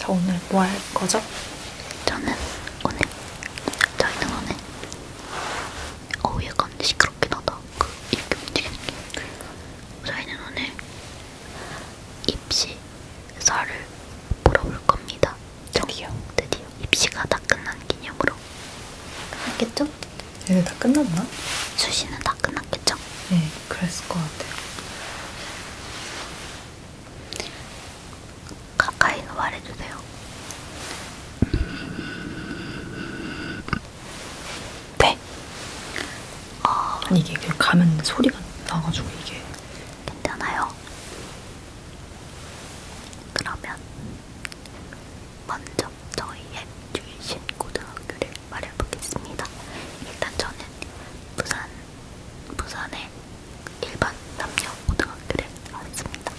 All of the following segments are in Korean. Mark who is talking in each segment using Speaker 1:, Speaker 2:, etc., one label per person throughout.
Speaker 1: 저 오늘 뭐 할 거죠?
Speaker 2: 저희는 오늘 약간 시끄럽긴 하다. 이렇게 움직이는 게. 저희는 오늘 입시설을 보러 올 겁니다. 드디어 입시가 다 끝난 기념으로. 끝났겠죠?
Speaker 1: 얘네 다 끝났나?
Speaker 2: 수시는 다 끝났겠죠?
Speaker 1: 네, 그랬을 것 같아요.
Speaker 2: 가까이 말해주세요.
Speaker 1: 네. 아니 이게 그냥 가면 소리가 나가지고 이게.
Speaker 2: 괜찮아요. 그러면 먼저 저희의 주이신 고등학교를 말해보겠습니다. 일단 저는 부산의 일반 남녀 고등학교를 나왔습니다.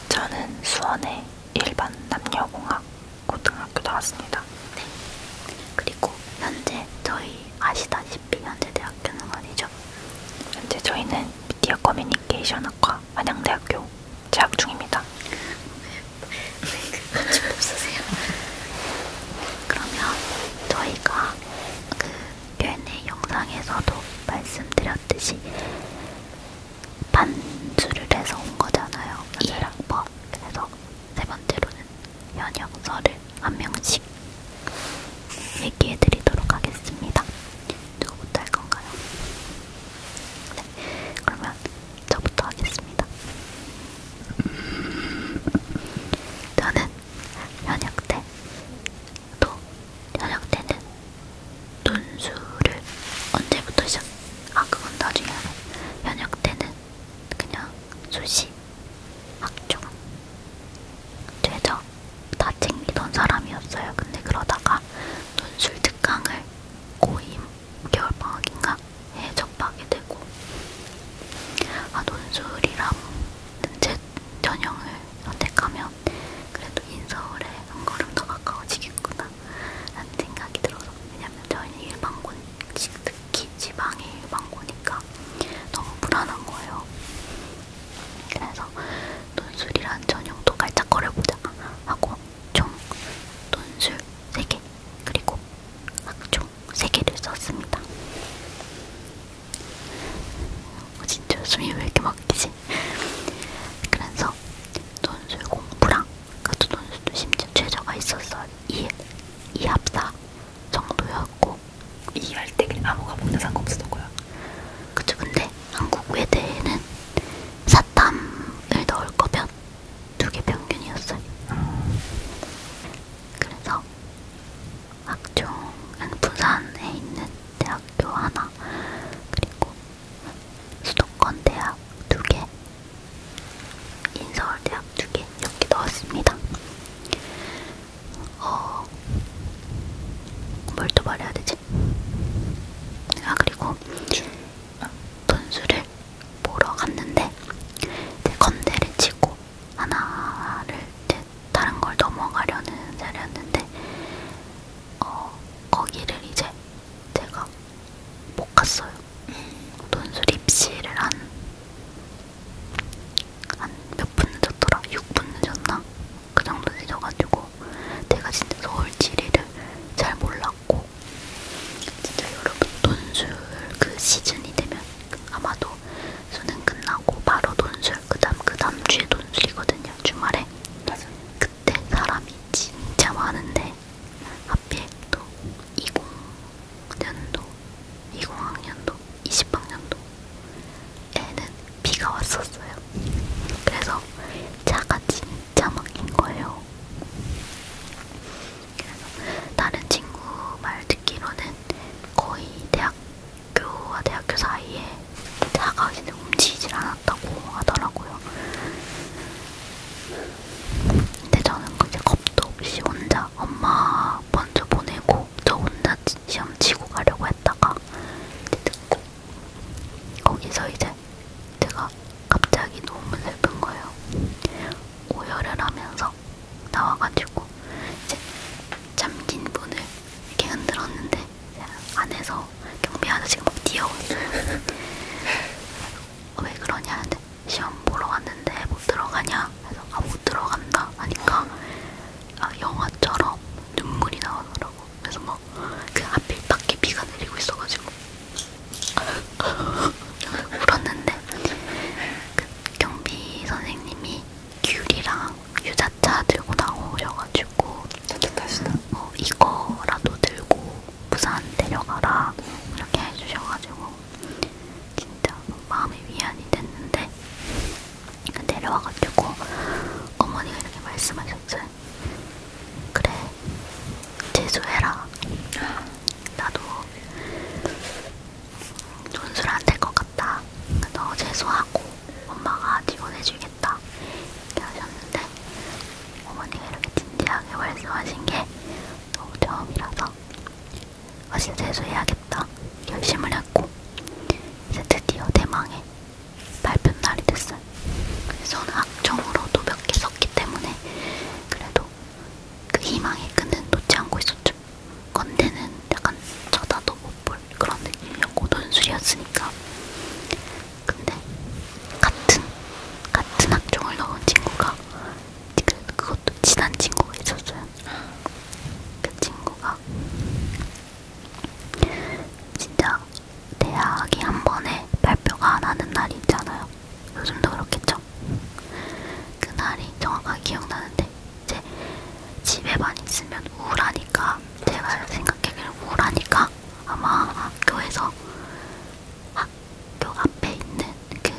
Speaker 1: 저는 수원의 일반 남녀공학 고등학교 나왔습니다.
Speaker 2: 네. 그리고 현재 저희 아시다시피 현재 대학교는 어디죠?
Speaker 1: 현재 저희는 미디어 커뮤니케이션학과 한양대학교 재학 중입니다.
Speaker 2: 왜 관심 없으세요? 그러면 저희가 그 Q&A 영상에서도 말씀드렸듯이 반수를 해서 온 거잖아요. 이 학번. 그래서 세 번째로는 현역서를 한 명씩 얘기해드리도록 하겠습니다. 누구부터 할 건가요? 네, 그러면 저부터 하겠습니다. 저는 현역 때는 논술을 언제부터 그건 나중에 하고, 현역 때는 그냥 수시, 학종, 최저 다 챙기던 사람이었어요. 근데 그러다가 논술 특강을 고2 겨울방학인가 에 접하게 되고, 논술이랑 제 전형을 선택하면 그래도 인서울에 한 걸음 더 가까워지겠구나 라는 생각이 들어서. 왜냐면 저희는 일반고, 특히 지방의 일반고니까 너무 불안한 거예요. 그래서 논술이란 전형도 깔짝거려보자 하고 총 논술 3개 그리고 학종 3개를 썼습니다. 진짜 숨이 왜 이렇게 막히지? 그래서 논술 공부랑 그것도 논술도 심지어 최저가 있었어요. 2 합사 정도였고,
Speaker 1: 2 할 때 그냥 아무 과목이나 상관없었던 거야.
Speaker 2: 그쵸. 근데 한국 외대에는 사탐을 넣을 거면 2개 평균이었어요. 그래서 학종은 부산에 있는 대학교 하나, 그리고 수도권 대학 2개, 인서울 대학 2개 이렇게 넣었습니다. 뭘 또 말해야 되지? 그리고 논술을 보러 갔는데 이제 건대를 치고 하나를 이제 다른 걸 넘어가려는 자리였는데, 거기를 이제 제가 못 갔어요. 논술 입시를 한 몇 분 늦었더라? 6분 늦었나? 그 정도 늦어가지고 제가 진짜 서울 지리를 잘 몰랐고, 진짜 여러분 논술 그 시즌이 되면 아마도 수능 끝나고 바로 논술, 그 다음 주에 논술이거든요. 주말에.
Speaker 1: 맞아.
Speaker 2: 그때 사람이 진짜 많은데 하필 또 20학년도 20학년도에는 비가 왔었어요. 그래서 차가 진짜 막힌 거예요. 그래서 다른 친구 말 듣기로는 거의 대학교와 대학교 사이에 차가 진짜 움직이질 않았다고 하더라고요. 근데 저는 이제 겁도 없이 혼자 엄마 먼저 보내고 저 혼자 시험 치고 가려고 했다가 이제 듣고, 거기서 이제 제가 갑자기 저는 학종으로도 몇 개 썼기 때문에 그래도 그 희망의 끈은 놓지 않고 있었죠. 건대는 약간 쳐다도 못 볼 그런 느낌이었고 논술이었으니까. 근데 같은 학종을 넣은 친구가 그것도 친한 친구가 있었어요. 그 친구가 진짜 대학이 한 번에 발표가 안 하는 날이 있잖아요. 요즘도 그렇겠죠? 그날이 정확하게 기억나는데 이제 집에만 있으면 우울하니까 제가 생각하기에는 우울하니까 아마 학교에서 학교 앞에 있는 그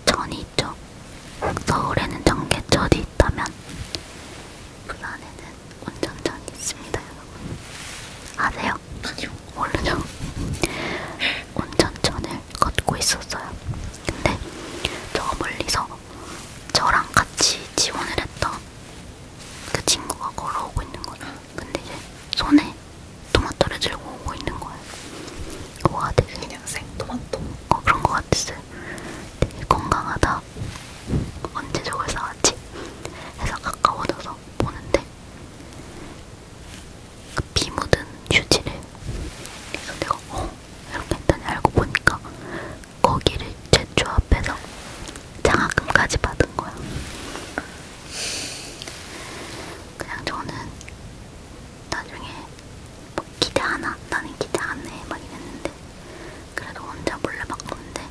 Speaker 2: 전이 있죠. 서울에는 청계천이 있다면 부산에는 온천천이 있습니다, 여러분. 아세요?
Speaker 1: 아니요.
Speaker 2: 모르죠? 온천천을 걷고 있었어요. 근데 저 멀리서 저랑 같이 지원을 했던 그 친구가 걸어오고 있는 거예요. 근데 이제 손에 토마토를 들고 오고 있는 거예요. 와, 되게
Speaker 1: 그냥 생토마토.
Speaker 2: 그런 거 같았어요. 되게 건강하다. 언제 저걸 사왔지? 해서 가까워져서 보는데 그 피 묻은 휴지를, 그래서 내가 이렇게 했더니 알고 보니까 거기를 제주 앞에서 장학금까지 받은 거야. 그냥 저는 나중에 뭐 기대하나? 나는 기대 안 해. 막 이랬는데 그래도 혼자 몰래 바꿨는데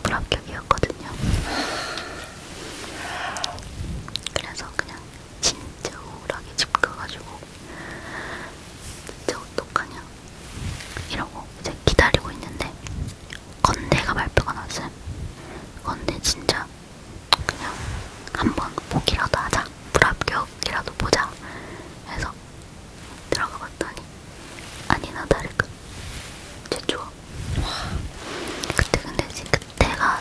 Speaker 2: 불합격이었거든요. 그래서 그냥 진짜 우울하게 집 가가지고 진짜 어떡하냐 이러고 이제 기다리고 있는데 건대가 발표가 났어요. 건대 진짜 그냥 한번 보기라도 하자. 불합격이라도 보자. 해서 들어가 봤더니 아니나 다를까 제주어. 그때 근데 그때가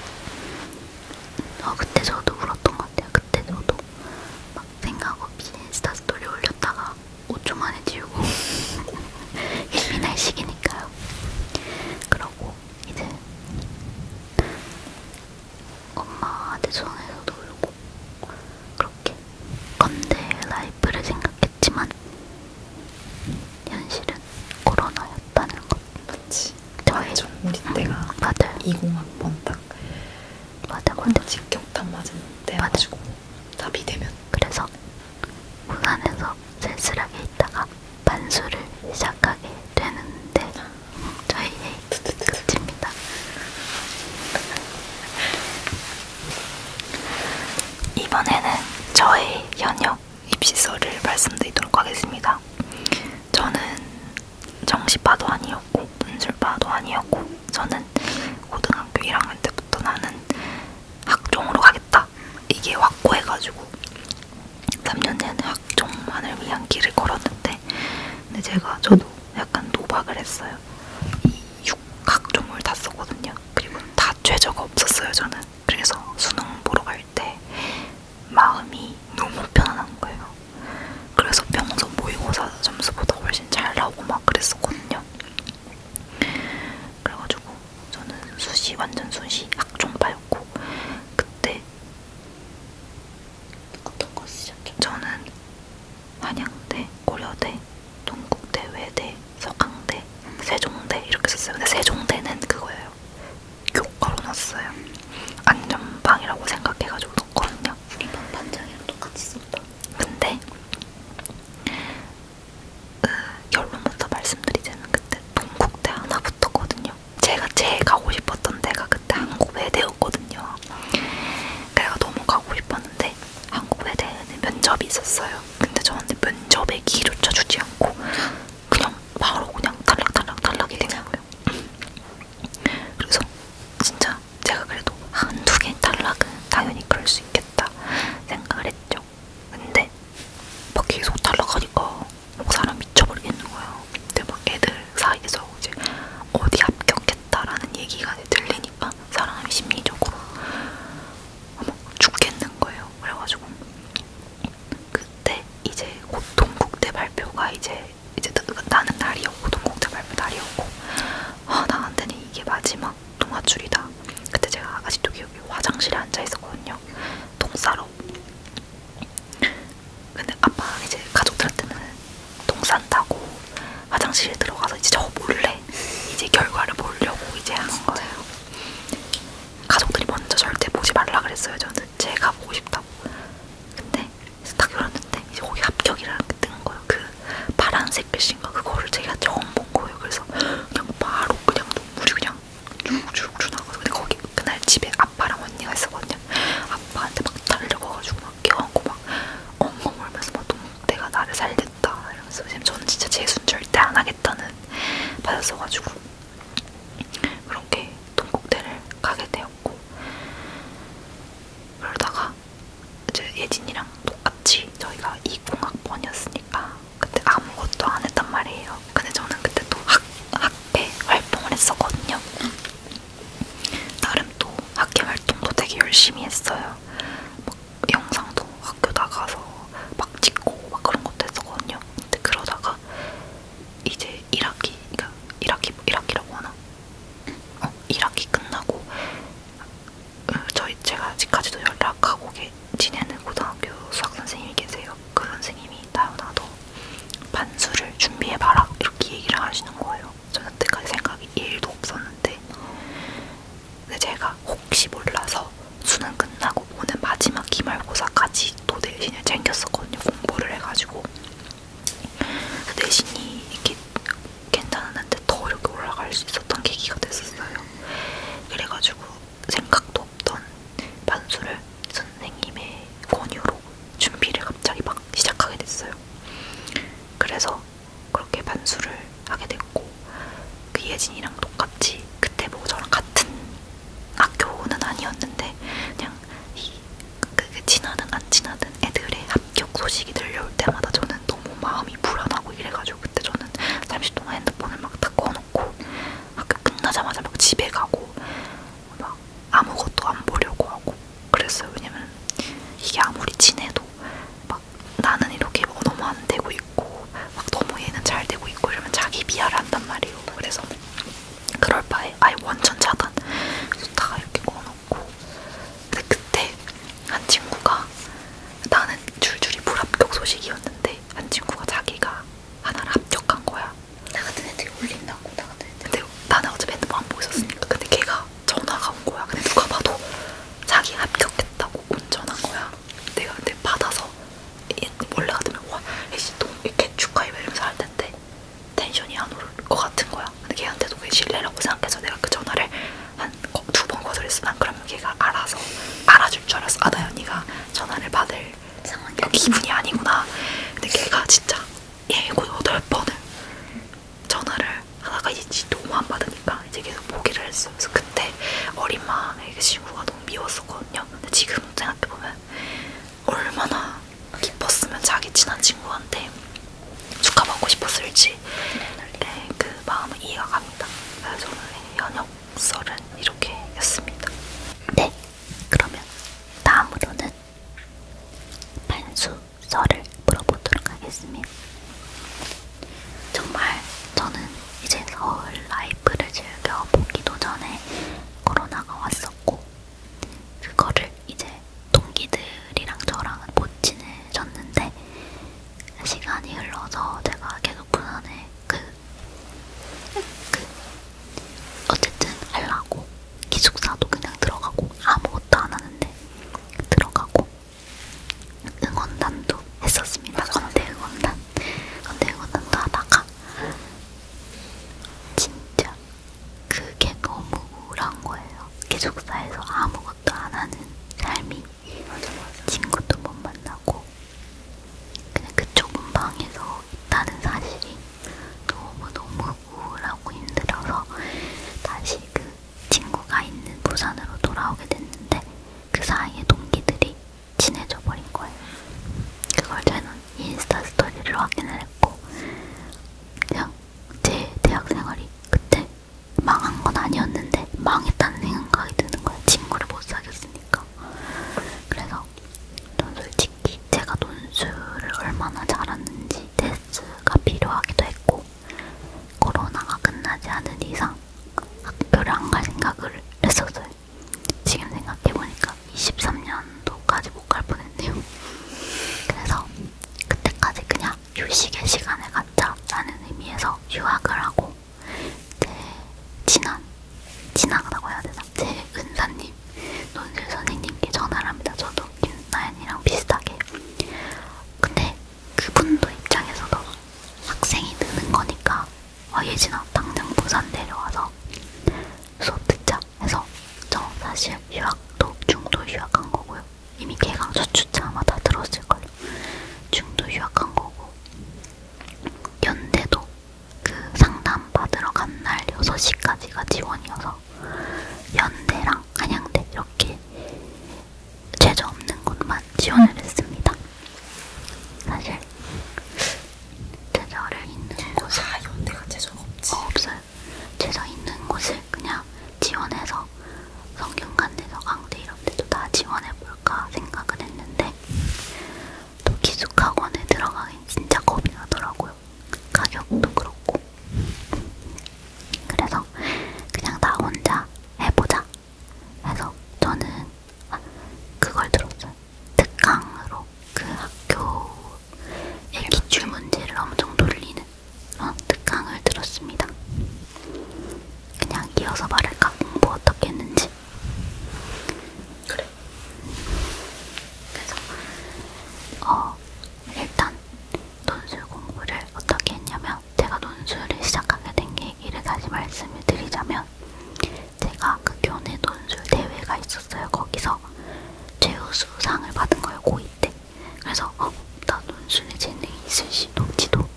Speaker 2: 그때 저도 울었던 것 같아요. 그때 저도 막 생각 없이 인스타 스토리 올렸다가 5초 만에 지우고 예민할 시기니까요. 그러고 이제 엄마한테 전화해서도 울고 그렇게 건대 라이프를 생각했지만 현실은 코로나였다는 것.
Speaker 1: 맞지.
Speaker 2: 저의
Speaker 1: 맞죠. 우리 때가
Speaker 2: 맞아요.
Speaker 1: 20학번 딱
Speaker 2: 맞아.
Speaker 1: 직격탄 맞은 때여가지고 다 비대면.
Speaker 2: 그래서 부산에서 쓸쓸하게 있다가 반수를 시작하게 되는데 저희의 끝입니다.
Speaker 1: 이번에는 저의 현역 입시설을 말씀드리도록 하겠습니다. 저는 정시파도 아니었고 문술파도 아니었고 저는 고등학교 1학년 때부터 나는 학종으로 가겠다 이게 확고해가지고 3년 내내 학종만을 위한 길을 걸었는데 근데 저도 약간 도박을 했어요. 이 6학종을 다 썼거든요. 그리고 다 최저가 없었어요 저는. 그래서 수능 보러 갈 때 마음이 너무 편안한 거예요. 그래서 평소 모의고사 점수보다 훨씬 잘 나오고 막 그랬었거든요. 그래가지고 저는 완전 수시 학종파였고 그때
Speaker 2: 어떤 거 쓰셨죠?
Speaker 1: 저는 한양대, 고려대, 동국대, 외대, 서강대, 세종대 이렇게 썼어요. 근데 세종대는 그거예요. 교과로 넣었어요. 안전방이라고 생각해가지고 넣었거든요.
Speaker 2: 우리 반장이랑 똑같이 썼다.
Speaker 1: 근데 결론부터 말씀드리자면 그때 동국대 하나 붙었거든요. 제가 제일 가고 싶었던 데가 그때 한국외대였거든요. 내가 너무 가고 싶었는데 한국외대에는 면접이 있었어요. 근데 저한테 면접에 기조차 주지 않고 그냥 바로 그냥 탈락이 된 거예요. 그래서 진짜 제가 그래도 한두 개 탈락은 당연히 그럴 수 있겠다 생각을 했죠. 근데 막 계속 탈락하니까 막 사람 미쳐버리겠는 거예요. 근데 막 애들 사이에서 이제 어디 합격했다라는 얘기가 들리니까 사람이 심리적으로 막 죽겠는 거예요. 그래가지고 그때 이제 곧 동국대 발표가 이제 먼저 절대 보지 말라 그랬어요. 저는 제가 보고 싶다고. 근데 딱 열었는데 이제 거기 합격이라는 게 뜬 거예요. 그 파란색 글씨인가 그거를 제가 처음 본 거예요. 그래서 그냥 바로 그냥 눈물이 그냥 쭉쭉쭉 나가서. 근데 거기 그날 집에 아빠랑 언니가 있었거든요. 아빠한테 막 달려가가지고 막 껴안고 막 엉엉 울면서 막 동국대가 나를 살렸다 이러면서. 왜냐면 저는 진짜 재수는 절대 안 하겠다는 받았어가지고 그렇게 동국대를 가게 되었고, 그러다가 이제 예진이랑 똑같이 저희가 20학번이었으니까 그때 아무것도 안 했단 말이에요. 근데 저는 그때 또 학회 활동을 했었거든요. 나름 또 학회 활동도 되게 열심히 했어요. 막 영상도 학교 나가서 막 찍고 막 그런 것도 했었거든요. 근데 그러다가 이제 1학기, 그러니까 1학기라고 하나? 1학기 끝나고 제가 아직까지도 연락하고 지내는 고등학교 수학 선생님이 계세요. 그 선생님이 다현아 너 반수를 준비해봐라 이렇게 얘기를 하시는 거예요. 저는 그때까지 생각이 1도 없었는데, 근데 제가 혹시 몰라서 수능 끝나고 오는 마지막 기말고사까지 또 내신을 챙겼었거든요. 공부를 해가지고. 내신이 이렇게 괜찮았는데 더 이렇게 올라갈 수 있었던 계기가 됐었어요. 그래가지고 생각도 없던 반수를 선생님의 권유로 준비를 갑자기 막 시작하게 됐어요. 그래서 그렇게 반수를 하게 됐고, 그 예진이랑 똑같이 그때 뭐 저랑 같은 학교는 아니었는데 그냥 친하든 안 친하든 애들의 합격 소식이 들려올 때마다 저는 너무 마음이 불안하고 이래가지고 그때 저는 30동안 핸드폰을 막 다 꺼놓고 학교 끝나자마자 막 집에 가고 막 아무것도 안 보려고 하고 그랬어요. 왜냐면 이게 아무리 친해도 막 나는 이렇게 뭐 너무 안 되고 있고 막 너무 얘는 잘 되고 있고 이러면 자기 비하를 한단 말이에요. 그래서 그럴 바에 아예 원천 차단. 그래서 다 이렇게 꺼놓고. 근데 그때 한 친구가, 나는 줄줄이 불합격 소식이었는데 한 친구가 자기가 하나를 합격한 거야.
Speaker 2: 나 같은 애들이 올린다고. 나 같은 애들.
Speaker 1: 근데 나는 어차피 핸드폰 안 보고 있었으니까. 근데 걔가 전화가 온 거야. 근데 누가 봐도 자기 합격했다고 운전한 거야. 내가 근데 받아서 원래 같으면 와 애씨 또 이렇게 축하해 이러면서 할 텐데 텐션이 안 오를 것 같은 거야. 근데 걔한테도 그게 신뢰라고 생각해서 내가 그 전화를 한 2번 거절했어. 난 그러면 걔가 알아서 알아줄 줄 알았어. 아 나연이가 전화를 받을
Speaker 2: 상황이
Speaker 1: 기분이 아니구나. 근데 걔가 진짜 7, 8번을 전화를 하다가 이제 너무 안 받으니까 이제 계속 포기를 했어. 그래서 그때 어린 마음에 그 친구가 너무 미웠었거든요. 근데 지금 생각해보면 얼마나 기뻤으면 자기 친한 친구한테 축하받고 싶었을지. 네, 그 마음은 이해가 갑니다. 그래서 저는 현역설은 이렇게였습니다.
Speaker 2: 네, 그러면 다음으로는 반수설을 물어보도록 하겠습니다. 정말 저는 이제 서울 라이프를 즐겨보기도 전에 코로나가 왔었고 지원을 했습니다. 사실 제자를 있는 곳
Speaker 1: 연대가 제자가 없지.
Speaker 2: 없어요. 제자 있는 곳을 그냥 지원해서 성균관대서 강대 이런 데도 다 지원해볼까 생각을 했는데 또 기숙학원에 들어가긴 진짜 겁이 나더라고요. 가격도 그렇고. 그래서 그냥 나 혼자 해보자 해서 저는 그걸 들었어요. 특강으로 그 학교의 기출 문제를 엄청 돌리는 그런 특강을 들었습니다. 그냥 이어서 말할까? 공부 어떻게 했는지.
Speaker 1: 그래.
Speaker 2: 그래서 일단 논술 공부를 어떻게 했냐면 제가 논술을 시작하게 된 계기를 다시 말씀을 드리자면 제가 그 교내 논술 대회가 있었어요. 거기서 최우수상을 받은 거예요. 고2 때. 그래서 나 논술에 재능이 있을지도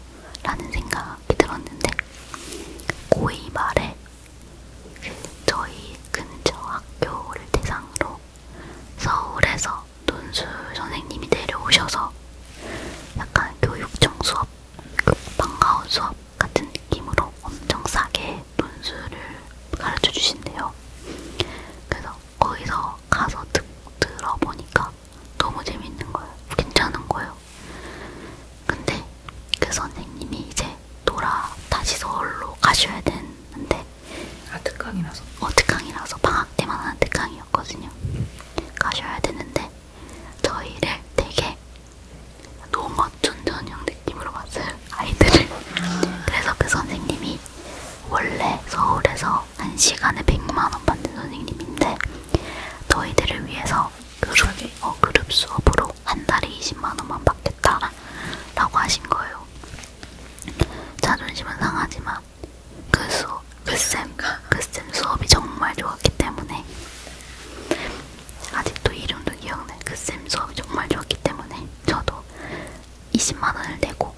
Speaker 2: 라는 생각이 들었는데 고2 말에 저희 근처 학교를 대상으로 서울에서 논술 선생님이 내려오셔서 약간 교육청 수업, 방과후 수업 같은 느낌으로 엄청 싸게 논술을 가르쳐 주신대요. 그래서 거기서 가서 들어보니까 너무 재밌는 거예요. 괜찮은 거예요. 근데 그 선생님이 이제 다시 서울로 가셔야 되는데
Speaker 1: 특강이라서?
Speaker 2: 특강이라서 방학 때만 하는 특강이었거든요. 가셔야 되는데 저희를 되게 농어촌 전형 느낌으로 봤어요. 아이들을. 그래서 그 선생님이 원래 서울에서 1시간에 100만원 받는 선생님인데 저희들을 위해서 그룹 수업으로 한 달에 20만원만 받겠다라고 하신 거예요. 자존심은 상하지만 그 쌤 수업이 정말 좋았기 때문에 아직도 이름도 기억나요. 그 쌤 수업이 정말 좋았기 때문에 저도 20만원을 내고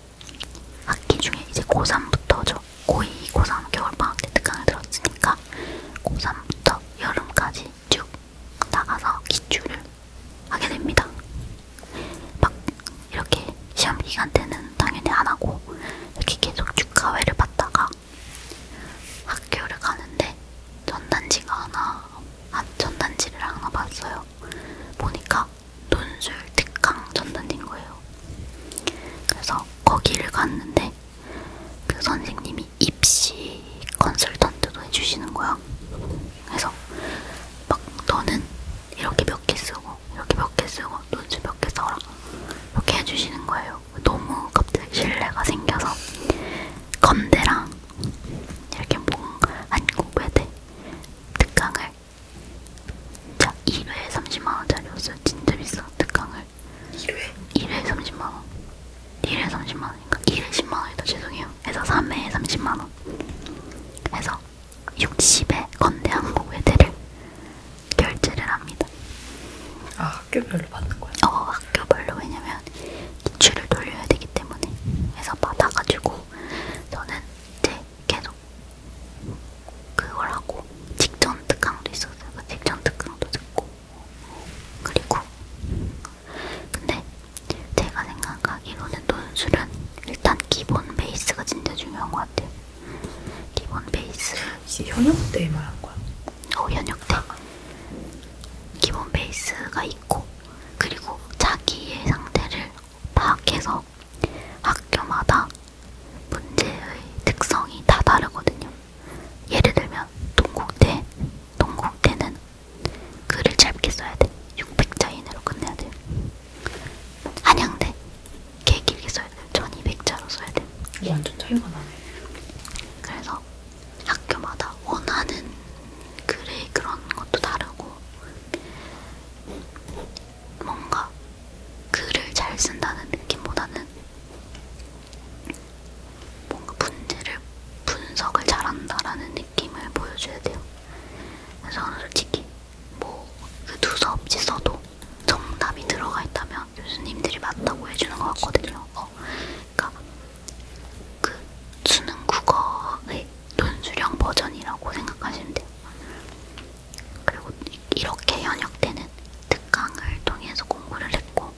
Speaker 2: 학기 중에 이제 고3부터죠. 고2, 고3 겨울방학 때 특강을 들었으니까 고3부터 여름까지 쭉 나가서 기출을 하게 됩니다. 막 이렇게 시험 기간 때는 당연히 안 하고 이렇게 계속 축하회를 받다가 학교를 가는데 전단지를 하나 봤어요. 보니까 논술 특강 전단지인 거예요. 그래서 거기를 갔는데 그 선생님이 입시 컨설턴트도 해주시는 거야. 그래서 막 너는 이렇게 몇 개 쓰고 이렇게 몇 개 쓰고 논술 몇 개 써라 이렇게 해주시는 거예요. 너무 갑자기 신뢰가 생겨서 건대랑 이렇게 한국외대 특강을 진짜 1회에 30만원짜리였어요. 진짜 비싸. 특강을 1회에 30만원 1회에 30만원인가? 1회에 10만원이다. 죄송해요. 해서 3회에 30만원 해서 60에 건대 한국외대를 결제를 합니다.
Speaker 1: 학교별로 받는 거야?
Speaker 2: 학교별로. 왜냐면 기출을 돌려야 되기 때문에. 해서 받아가지고 저는 이제 계속 그걸 하고 직전 특강도 있었어요. 그 직전 특강도 듣고. 그리고 근데 제가 생각하기로는 논술은 일단 기본 베이스가 진짜 중요한 것 같아요. 기본 베이스.
Speaker 1: 이제 현역 때 말한 거야?
Speaker 2: 현역 때 기본 베이스가 있고 그리고 자기의 상태를 파악해서 학교마다 문제의 특성이 다 다르거든요. 예를 들면 동국대는 글을 짧게 써야 돼. 600자 이내로 끝내야 돼. 한양대 개 길게 써야 돼. 1200자로 써야 돼.
Speaker 1: 완전 차이가 나네.
Speaker 2: 그래서 학교마다 원하는 글의 그런 것도 다르고 뭔가 글을 잘 쓴다는 느낌보다는 뭔가 문제를 분석을 잘한다라는 느낌을 보여줘야 돼요. 그래서 저는 솔직히 그 두서없이 써도 정답이 들어가 있다면 교수님들이 맞다고 해주는 것 같거든요. 그러니까 그 수능 국어의 논술형 버전이라고 생각하시면 돼요. 그리고 이렇게 현역 때는 특강을 통해서 공부를 했고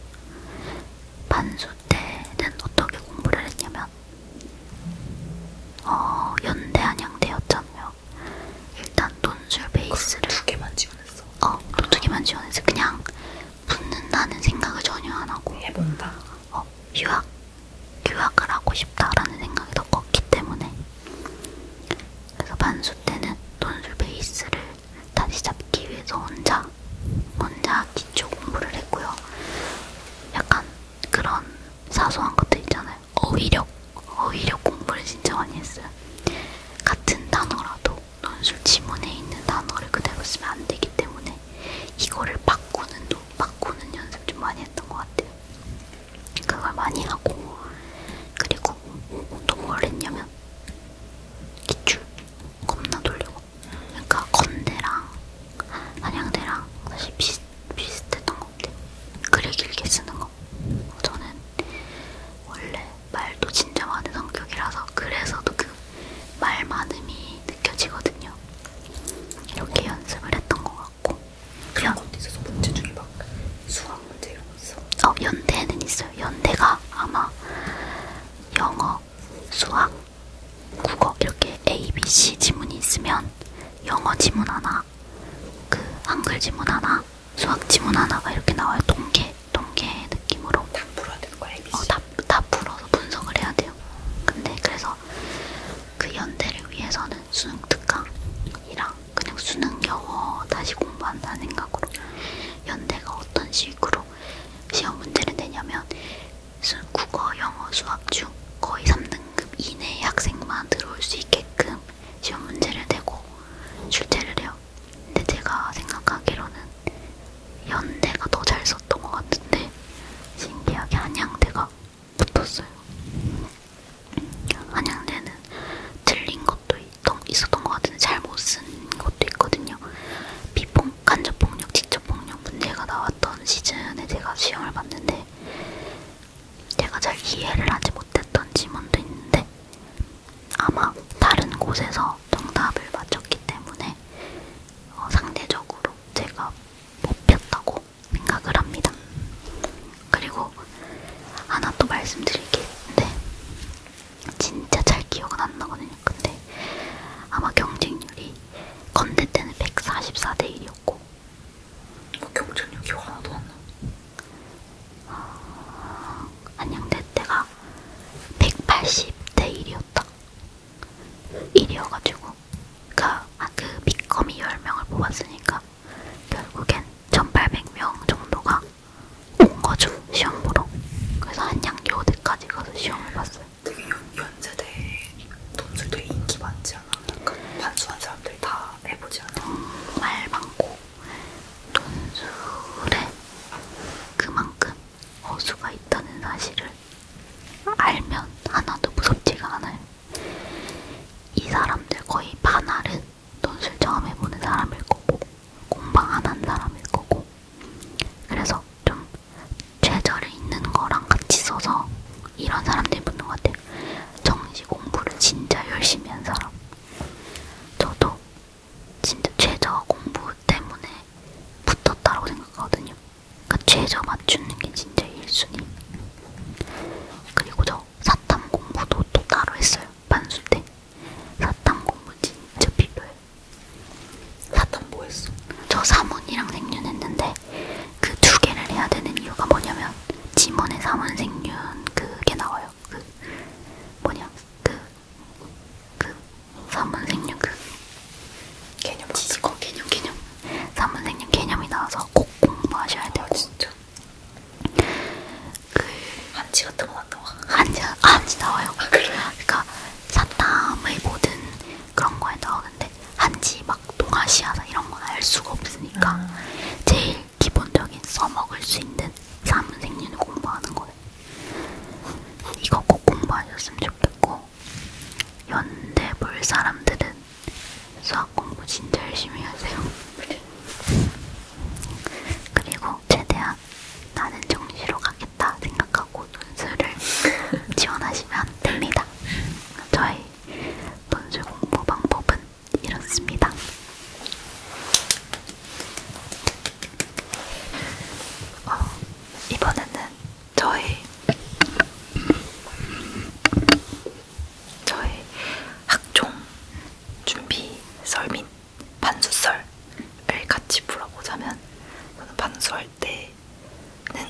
Speaker 2: 붙는다는 생각을 전혀 안 하고
Speaker 1: 해본다.
Speaker 2: 유학을 하고 싶다라는 생각이 더 컸기 때문에. 그래서 반수 때는 논술 베이스를 다시 잡기 위해서 혼자 기초 공부를 했고요. 약간 그런 사소한 것들 있잖아요. 어휘력 공부를 진짜 많이 했어요. 같은 단어라도 논술 지문에 있는 단어를 그대로 쓰면 안 되기 때문에 이거를 바꾸는 연습 좀 많이 했던 것 같아요. 그걸 많이 하고, 그리고 또 뭘 했냐면 기출 겁나 돌리고. 그러니까 건대랑 한양대랑 사실 비슷했던 것 같아요. 글을 길게 쓰는 거. 저는 원래 말도 진짜 많은 성격이라서 그래서도 그 말 많음이 느껴지거든요. 이렇게 연습을 했던 것 같고.
Speaker 1: 그런 것도 있어서 문제 중에 막 수학 문제 이런 거 있어?
Speaker 2: 연대는 있어요. 연대가 아마 영어, 수학, 국어 이렇게 A, B, C 지문이 있으면 영어 지문 하나, 그 한글 지문 하나, 수학 지문 하나가 이렇게 나와요. 동계 느낌으로.
Speaker 1: 다 풀어야 되는 거야, A, B, C?
Speaker 2: 다 풀어서 분석을 해야 돼요. 근데 그래서 그 연대를 위해서는 수능 특강이랑 그냥 수능 영어 다시 공부한다는 생각으로 연대가 어떤 식으로 시험 문제를 내냐면 국어, 영어, 수학 중 거의 3등급 이내의 학생만 들어올 수 있게끔 시험 문제를 내고 출제를 해요. 근데 제가 생각하기로는 연대가 더 잘 썼던 것 같은데 신기하게 한양대가 붙었어요. 한양대는 틀린 것도 있었던 것 같은데 잘못 쓴 것도 있거든요. 간접폭력, 지적폭력 문제가 나왔던 시즌에 제가 시험을 봤는데 제가 잘 이해를 하지 못했던 지문도 있는데 아마 다른 곳에서 정답을 맞췄기 때문에 상대적으로 제가 뽑혔다고 생각을 합니다. 그리고 하나 또 말씀드릴 게 있는데 진짜 잘 기억은 안 나거든요. 근데 아마 경쟁률이 건대 때는 144대 1이었고
Speaker 1: 경쟁력이 하나도 안 나.
Speaker 2: 한양대 때가 180대 1이었다. 1이어가지고 그 비컴이 10명을 뽑았으니까 결국엔 1800명 정도가 온 거죠, 시험 보러. 그래서 한양여대까지 가서 시험을 봤어요.
Speaker 1: 되게 연세대 논술 되게 인기 많지 않아? 약간 반수한 사람들 다 해보지 않아?
Speaker 2: 말 많고 논술에 그만큼 허수가 있다는 사실을 알면 하나도 무섭지가 않아요. 이 사람들 거의 반할은 논술 처음 해보는 사람일 거고 공방 안 한 사람일 거고, 그래서 좀 최저를 있는 거랑 같이 써서 이런 사람들이 붙는 것 같아요. 정시 공부를 진짜 열심히 한 사람. 저도 진짜 최저 공부 때문에 붙었다라고 생각하거든요. 그러니까 최저 맞추는 게 진짜 1순위. 그리고 저 사탐 공부도 또 따로 했어요. 반수 때. 사탐 공부 진짜 필요해요.
Speaker 1: 사탐 뭐 했어?
Speaker 2: 저 사문이랑 생륜 했는데 그 두 개를 해야 되는 이유가 뭐냐면 지문에 사문 생륜 그게 나와요. 사문 생륜
Speaker 1: 개념
Speaker 2: 개념 사문 생륜 개념이 나와서 꼭 공부하셔야 돼요.
Speaker 1: 아, 진짜? 한지 같은 건 안 나와?
Speaker 2: 한지 나와요.
Speaker 1: 아, 그래?
Speaker 2: 그러니까 사탐의 모든 그런 거에 나오는데 한지 막 동아시아사 이런 건 알 수가 없으니까 제일 기본적인 써먹을 수 있는 사문 생륜을 공부하는 거예요. 이거 꼭 공부하셨으면 좋겠고, 연대 볼 사람들은 수학 공부 진짜 열심히 하세요. 그리고 최대한 나는 정시로 가겠다 생각하고 논술을 지원하시면 됩니다. 저의 논술 공부 방법은 이렇습니다.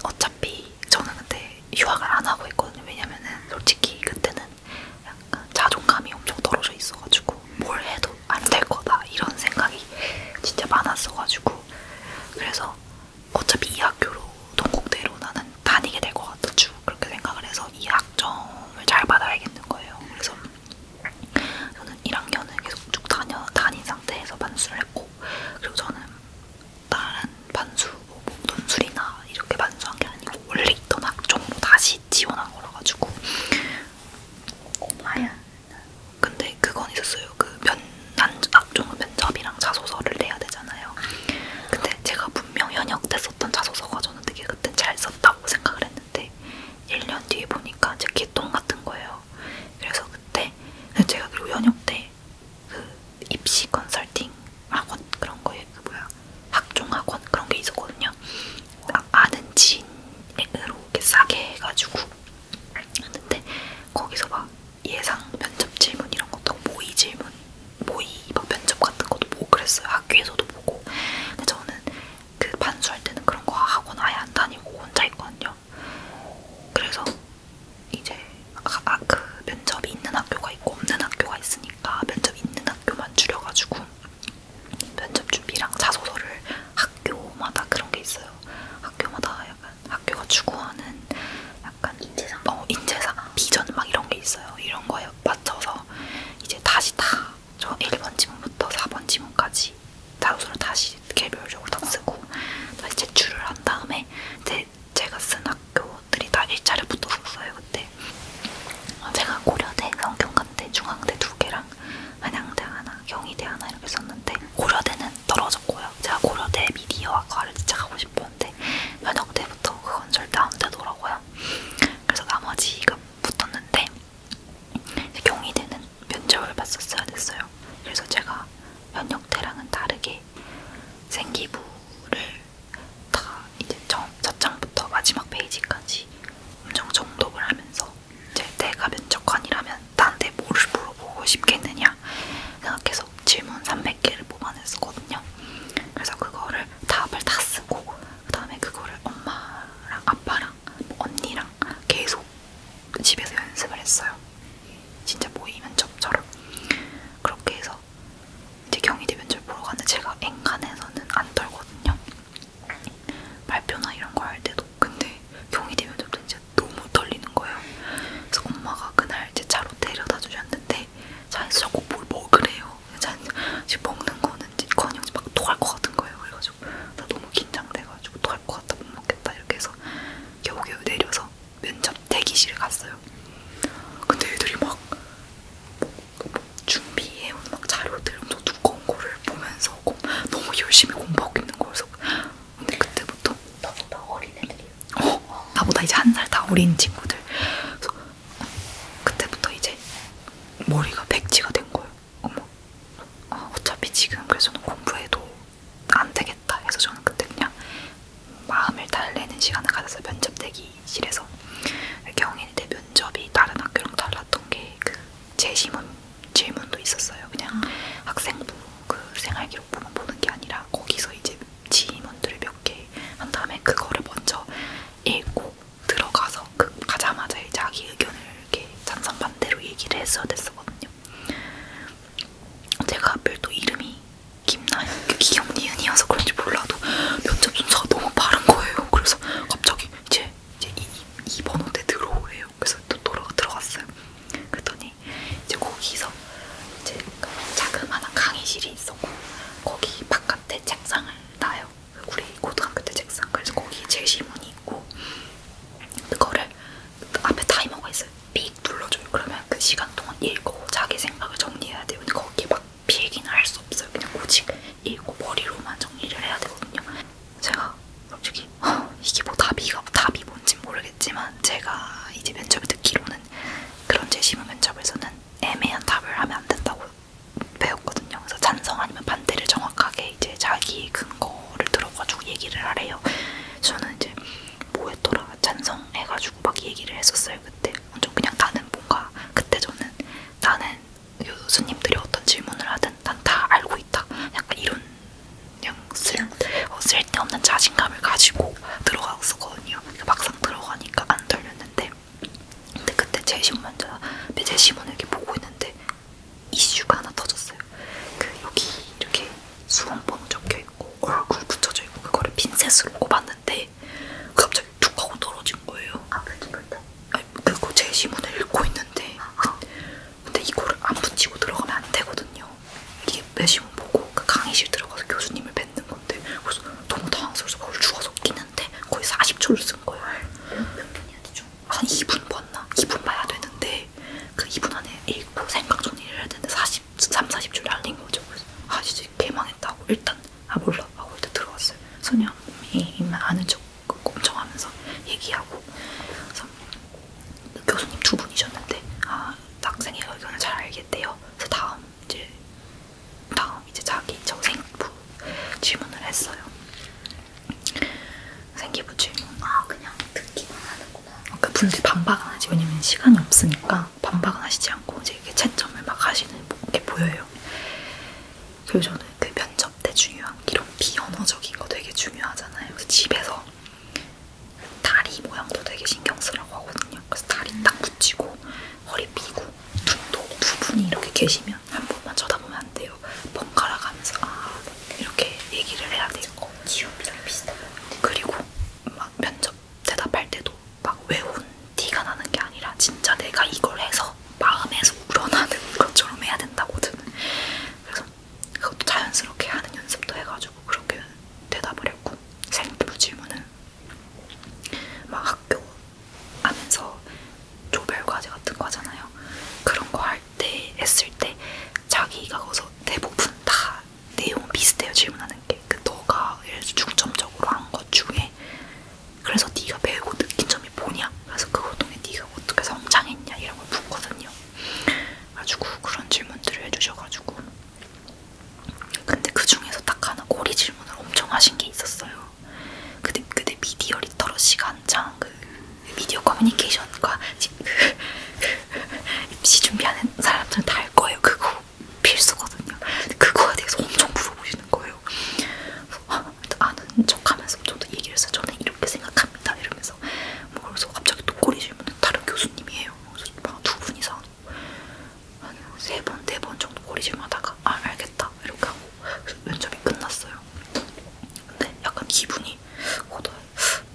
Speaker 1: 어차피 저는 그때 휴학을 안 하고 했거든요. 왜냐면은 솔직히 그때는 약간 자존감이 엄청 떨어져 있어가지고 뭘 해도 안 될 거다 이런 생각이 진짜 많았어가지고 그래서 어차피 이 학교로 동국대로 나는 다니게 될 것 같다 쭉 그렇게 생각을 해서 이 학점을 잘 받아야겠는 거예요. 그래서 저는 1학년을 계속 쭉 다닌 상태에서 반수를 했고 그리고 저는 다른 반수, 뭐 논술이나 이렇게 반수한 게 아니고 원래 있던 학종으로 다시 지원한 거라가지고
Speaker 2: 과연
Speaker 1: 근데 그건 있었어요. 학종은 면접이랑 자소서를 내야 되잖아요. 근데 제가 분명 현역 때 썼던 자소서가 저는 되게 그땐 잘 썼다고 생각을 했는데 1년 뒤에 보니까 제 개똥 같은 거예요. 그래서 그때 제가 그리고 현역 때 그 입시 컨설팅 학원 그런 거에 그 뭐야 학종 학원 그런 게 있었거든요. 아는 지인으로 이렇게 싸게 해가지고 했는데 거기서 막 예상 면접 질문 이런 것도 모의 질문 모의 막 면접 같은 것도 보고 그랬어요. 학교에서도 보고. 근데 저는 그 반수할 때는 그런 거 학원 아예 안 다니고 혼자 있거든요. 그래서 이제 그 면접이 있는 학교가 있고 없는 학교가 있으니까 면접 있는 학교만 줄여가지고 면접 준비랑 자소서를 학교마다 그런 게 있어요. 학교마다 약간 학교가 추구하는 약간 인재상, 비전 막 이런 게 있어요. 이런 거에 맞춰서 이제 다시 다 저 1번 지문부터 4번 지문까지 자소서를 다시 개별적으로 다 쓰고 다시 제출을 한 다음에 제가 쓴 학교들이 다 일자리에 붙었었어요. 그때 제가 고려대, 성균관대, 중앙대 2개랑 한양대 하나, 경희대 하나 이렇게 썼는데 고려대는 떨어졌고요. 제가 고려대 미디어학과를 진짜 가고 싶었는데 현역 때부터 그건 절대 안 되더라고요. 그래서 나머지가 붙었는데 경희대는 면접을 봤었어야 됐어요. 그래서 제가 현역 때랑은 다르게 생기부를 다 이제 첫 장부터 마지막 페이지까지 엄청 정독을 하면서 이제 내가 면접관이라면 나한테 뭐를 물어보고 싶겠느냐 생각해서 질문 300개를 뽑아냈었거든요. 그래서 그거를 답을 다 쓰고 그 다음에 그거를 엄마랑 아빠랑 언니랑 계속 집에서 연습을 했어요. 진짜 모의 면접처럼. 그렇게 해서 이제 경희대 면접 보러 갔는데 제가 엔간에서는 안 떨거든요. 발표나 이런 거 할 때도. 근데 경희대 면접도 진짜 너무 떨리는 거예요. 그래서 엄마가 그날 제 차로 데려다 주셨는데 차에서 자꾸 뭘 먹으래요. 지금 먹는 거는 커녕 막 토할 것 같은 거예요. 그래가지고 나 너무 긴장돼가지고 토할 것 같다 못 먹겠다 이렇게 해서 겨우겨우 내려서 면접 대기실에 갔어요. 근데 애들이 막 준비해온 막 자료들 엄청 두꺼운 거를 보면서 너무 열심히 공부하고 있는 거여서 근데 그때부터
Speaker 2: 너보다 어린 애들이
Speaker 1: 나보다 이제 1살 다 어린 친구들 그래서 그때부터 이제 머리가 백지가 된 거예요. 어차피 지금 그래서 저는 공부해도 안 되겠다 해서 저는 그때 그냥 마음을 달래는 시간을 가져서 면접 대기실에서 경희대 면접이 다른 학교랑 달랐던 게 그 재시문 질문도 있었어요. 그냥 학생부 그 생활기록 부분 보는 게 아니라 거기서 이제 지문들을 몇 개 한 다음에 그거를 먼저 읽고 들어가서 가자마자 자기 의견을 이렇게 찬성 반대로 얘기를 했어야 됐었거든요. 제가 하필 또 이름이 기경니은이어서 그런지 몰라도 면접 순서가 너무 빠른 거예요. 그래서 갑자기 이제 2번 호대 들어오래요. 그래서 또 들어갔어요. 그랬더니 이제 거기서 이제 자그마한 강의실이 있었고 거기 반박은 하지. 왜냐면 시간이 없으니까 반박은 하시지 않고 이제 이렇게 채점을 막 하시는 게 보여요. 그리고 저는 그 면접 때 중요한 이런 비언어적인 거 되게 중요하잖아요. 그래서 집에서 다리 모양도 되게 신경 쓰라고 하거든요. 그래서 다리 딱 붙이고 허리 삐고 눈도 두 분이 이렇게 계시면 한 분만 쳐다보면 안 돼요. 번갈아 가면서 아 이렇게 얘기를 해야 돼요.
Speaker 2: 기업이랑 비슷해요.
Speaker 1: 그리고 막 면접 대답할 때도 막 외운 티가 나는 게 아니라 진짜 내가 이걸 해서 마음에서 우러나는 것처럼 해야 된다고 저는. 그래서 그것도 자연스럽게 하는 연습도 해가지고 그렇게 대답을 했고, 생필 질문은 막 학교 하면서 조별과제 같은 거 하잖아요. 그런 거 할 때 했을 때 자기가 거기서 대부분 다 내용 비슷해요. 질문하는 게. 그 너가 예를 들어 중점적으로 한 것 중에 그래서 네가 배우고 느낀 점이 뭐냐? 그래서 그것 통해 네가 어떻게 성장했냐? 이런 걸 묻거든요. 그래가지고 그런 질문들을 해주셔가지고, 근데 그 중에서 딱 하나 고리 질문을 엄청 하신 게 있었어요. 그때 미디어 리터러시가 한창 그 미디어 커뮤니케이션과 입시 준비하는 사람들은 다 알 거예요. 그거 필수거든요. 그거에 대해서 엄청 물어보시는 거예요. 아는 척하면서 저도 얘기를 했어요. 저는 이렇게 생각합니다. 이러면서 뭐 그래서 갑자기 또 꼬리 질문은 다른 교수님이에요. 그래서 막 두 분이서 한 3번, 4번 정도 꼬리 질문하다가 아 알겠다 이렇게 하고 면접이 끝났어요. 근데 약간 기분이 나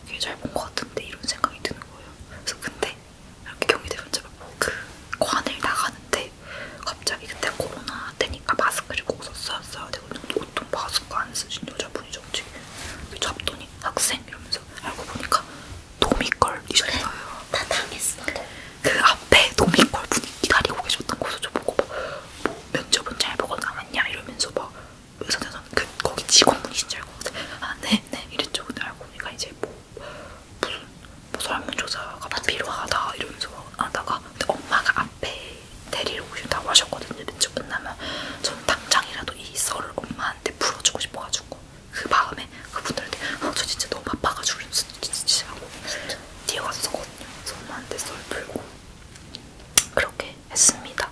Speaker 1: 이게 잘 본 것 같은데 이런 생각이 드는 거예요. 그래서 근데 이렇게 경희대 면접을 보고 그 관을 나가는데 갑자기 그때 코로나 때니까 마스크를 꼭 썼어야 되고 보통 마스크 안 쓰신 여자분이죠. 잡더니 학생 이러면서 알고 보니까 노미걸이셨어요.
Speaker 2: 다 당했어.
Speaker 1: 그 앞에 노미걸 분이 기다리고 계셨던 거죠. 저 보고 막 뭐 면접은 잘 보고 나왔냐 이러면서 막 의사대전 그 거기 직원분이신 줄 알고 아 네네 이랬죠. 근데 알고 보니까 이제 무슨 설문조사가 필요하다 이러면서 하다가 근데 엄마가 앞에 데리러 오신다고 하셨거든요. 면접 끝나면 저는 당장이라도 이 썰을 엄마한테 풀어주고 싶어가지고 그 마음에 그분들한테 저 진짜 너무 바빠가지고 진짜 하고 뛰어갔었거든요. 그래서 엄마한테 썰 풀고 그렇게 했습니다.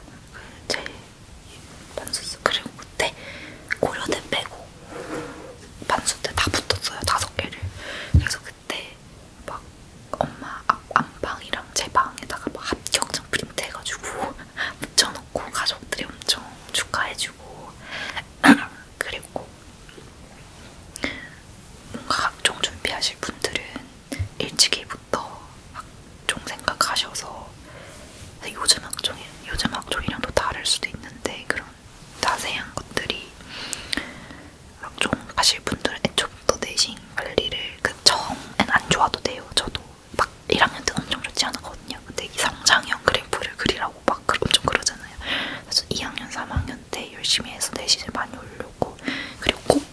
Speaker 1: 제 반수스. 그리고 그때 고려대 빼고 반수 때 다 붙었어요. 5개를. 그래서 그때 막 엄마 안방이랑 제 방에다가 막 합격장 프린트 해가지고 붙여놓고 가족들이 엄청 축하해주고 그리고 뭔가 학종 준비하실 분들은 일찍이부터 학종 생각하셔서 요즘 학종이랑도 다를 수도 있는데 그런 자세한 것들이 학종 가실 분들은 애초부터 내신 관리를 그 처음엔 안 좋아도 돼요. 저도 막 1학년 때 엄청 좋지 않았거든요. 근데 이 성장형 그래프를 그리라고 막 엄청 그러잖아요. 그래서 2학년, 3학년 때 열심히 해서 내신을 많이 올렸고 그리고 꼭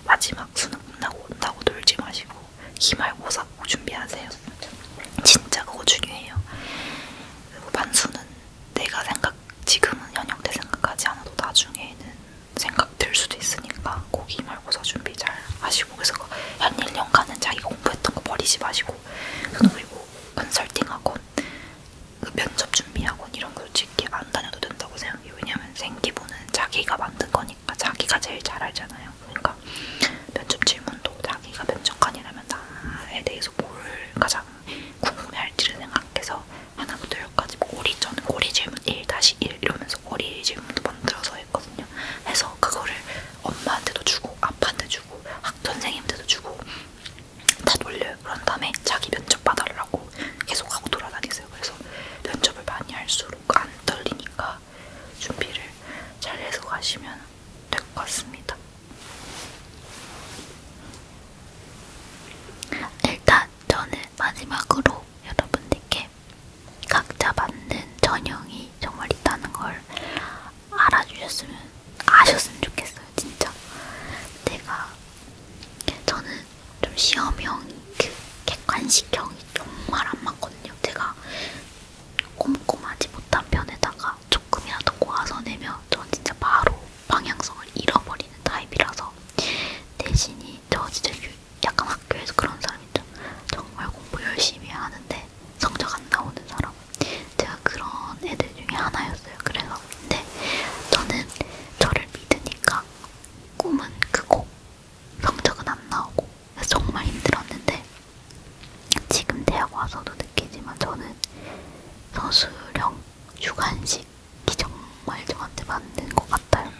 Speaker 1: 마지막 수능 끝나고 온다고 놀지 마시고 기말고사 꼭 준비하세요. 진짜 그거 중요해요. 그리고 반수는 내가 지금은 현역 때 생각하지 않아도 나중에는 생각 들 수도 있으니까 꼭 기말고사 준비 잘 하시고 그래서 한 1년간은 자기가 공부했던 거 버리지 마시고 그리고 컨설팅 학원, 그 면접 준비 학원 이런 거 솔직히 안 다녀도 된다고 생각해요. 왜냐면 생기부는 자기가 만든 거니까 자기가 제일 잘 알잖아요. 그러니까 면접 질문도 자기가 면접관이라면 나에 대해서 뭘 가장 궁금해할지를 생각해서 하나부터 10까지 저는 고리 질문 1-1 이러면서 고리 질문도 만들어서 했거든요. 해서 그거를 엄마한테도 주고 아빠한테 주고 선생님한테도 주고 다 돌려요. 그런 다음에 자기 면접 봐달라고 계속 하고 돌아다니세요. 그래서 면접을 많이 할수록 안 떨리니까 준비를 잘 해서 가시면 될 것 같습니다.
Speaker 2: 일단 저는 마지막으로 여러분들께 각자 맞는 전형이 정말 있다는 걸 아셨으면 좋겠어요. 진짜 저는 좀 시험형 그 객관식형이 정말 안 맞거든요. 제가 꼼꼼하지 못한 편에다가 조금이라도 꼬아서 내면 전 진짜 바로 방향성을 잃어버리는 타입이라서 대신이 저 진짜 약간 학교에서 그런 사람 있죠. 정말 공부 열심히 하는데 성적 안 나오는 사람 저는 서술형 주관식이 정말 저한테 맞는 것 같아요.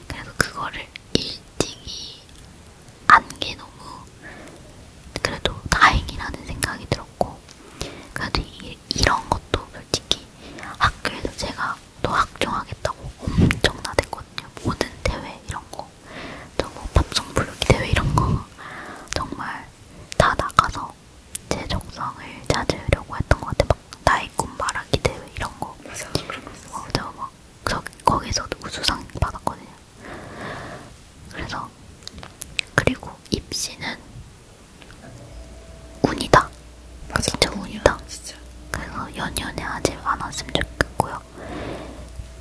Speaker 2: 그래서 그거를 일찍이 안 게 너무 그래도 다행이라는 생각이 들었고, 그래도 이런 것도 솔직히 학교에서 제가 또 학종하겠다고 엄청 나댔거든요. 모든 대회 이런 거, 또 뭐 팝송 부르기 대회 이런 거 정말 다 나가서 제 적성을 찾으려고 했던 것 같아. 막 나의 꿈 말하기 대회 이런 거.
Speaker 1: 맞아, 그런 거 있었어.
Speaker 2: 저 막 거기서도 우수상 받았거든요. 그래서 그리고 입시는 운이다.
Speaker 1: 맞아,
Speaker 2: 진짜 운이다.
Speaker 1: 진짜.
Speaker 2: 그래서 연연해 하지 않았으면 좋겠고요.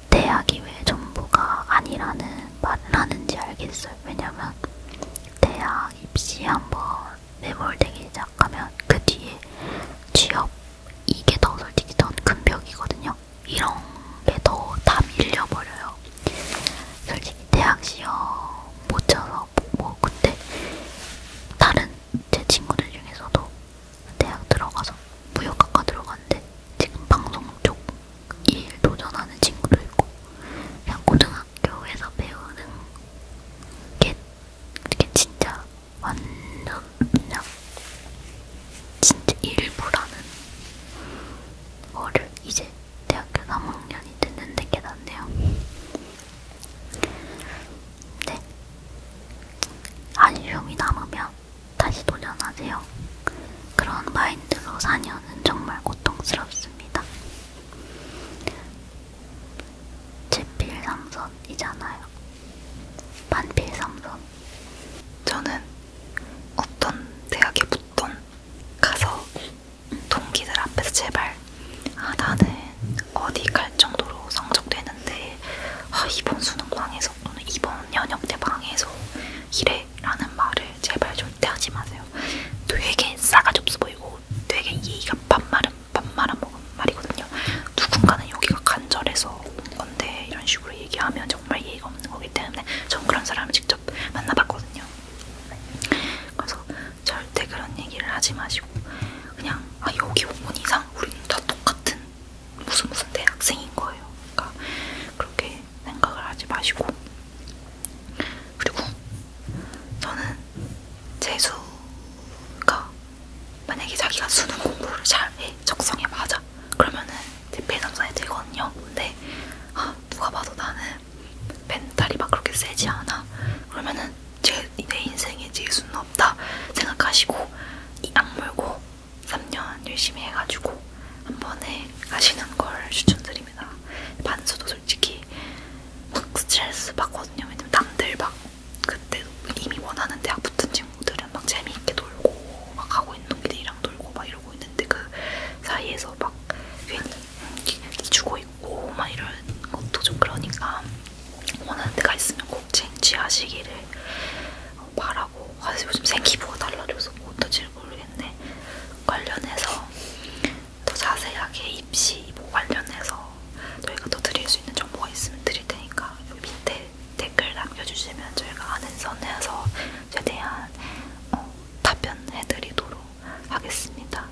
Speaker 2: 대학이 왜 전부가 아니라는 말을 하는지 알겠어요. 왜냐면 대학 입시 한번 매몰되기 시작하면 그 뒤에 취업, 이게 더 솔직히 전 큰 벽이거든요. 이런 게 더 다 밀려버려요. 솔직히 대학 시험 못 쳐서 뭐 근데 다른 제 친구들 중에서도 대학 들어가서 무역학과 들어갔는데 지금 방송 쪽 일 도전하는 친구도 있고, 그냥 고등학교에서 배우는 게 진짜 완전 그냥 진짜 일부라는 거를 이제 대학교 3학년이 됐는데 깨닫네요. 네. 아쉬움이 남으면 다시 도전하세요. 그런 마인드로 4년은 정말 고통스럽습니다. 제필삼선이잖아요. 반필삼선.
Speaker 1: 저는 어떤 대학에 붙던 가서 동기들 앞에서 제발 나는 어디 갈 정도로 성적 되는데 이번 수능 망해서 또는 이번 연영 때 망해서 이래 라는 말을 제발 절대 하지 마세요. 되게 싸가지 없어 보이고 되게 예의가 반말 안 먹은 말이거든요. 누군가는 여기가 간절해서 온 건데 이런 식으로 얘기하면 정말 예의가 없는 거기 때문에 전 그런 사람을 직접 만나봤거든요. 그래서 절대 그런 얘기를 하지 마시고 그냥 여기 5분 이상 우리는 다 똑같은 무슨 대학생인 거예요. 그러니까 그렇게 생각을 하지 마시고, 그리고 저는 재수가 만약에 자기가 수능 공부를 잘해 적성에 맞아 그러면은 대필3선에 들거든요. 근데 누가 봐도 나는 멘탈이 막 그렇게 세지 않아 그러면은 내 인생에 재수는 없다 생각하시고 이 악물고 3년 열심히 해가지고 한 번에 가시는 걸 추천드립니다. 반수도 솔직히 막 스트레스 받거든요. 왜냐면 남들 막 그때 이미 원하는 대학 붙은 친구들은 막 재미있게 놀고 막 하고 있는 동기들이랑 놀고 막 이러고 있는데 그 사이에서 막 괜히 기죽어 있고 막 이런 것도 좀 그러니까 원하는 데가 있으면 꼭 쟁취하시기를 바라고. 요즘 생기부가 달라져서 뭐 어떨지 모르겠네. 관련해서 더 자세하게 입시 뭐 관련해서 저희가 더 드릴 수 있는 정보가 있으면 드릴 테니까 여기 밑에 댓글 남겨주시면 저희가 아는 선에서 최대한 답변해드리도록 하겠습니다.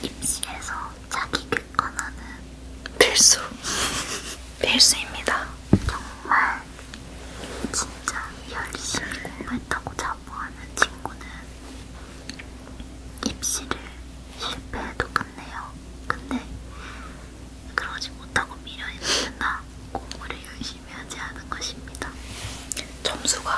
Speaker 2: 입시에서 자기 객관화는
Speaker 1: 필수입니다.
Speaker 2: 정말 진짜 열심히 공부했다고 자부하는 친구는 입시를 실패해도 끝내요. 근데 그러지 못하고 미련이 남는다. 공부를 열심히 하지 않은 것입니다.
Speaker 1: 점수가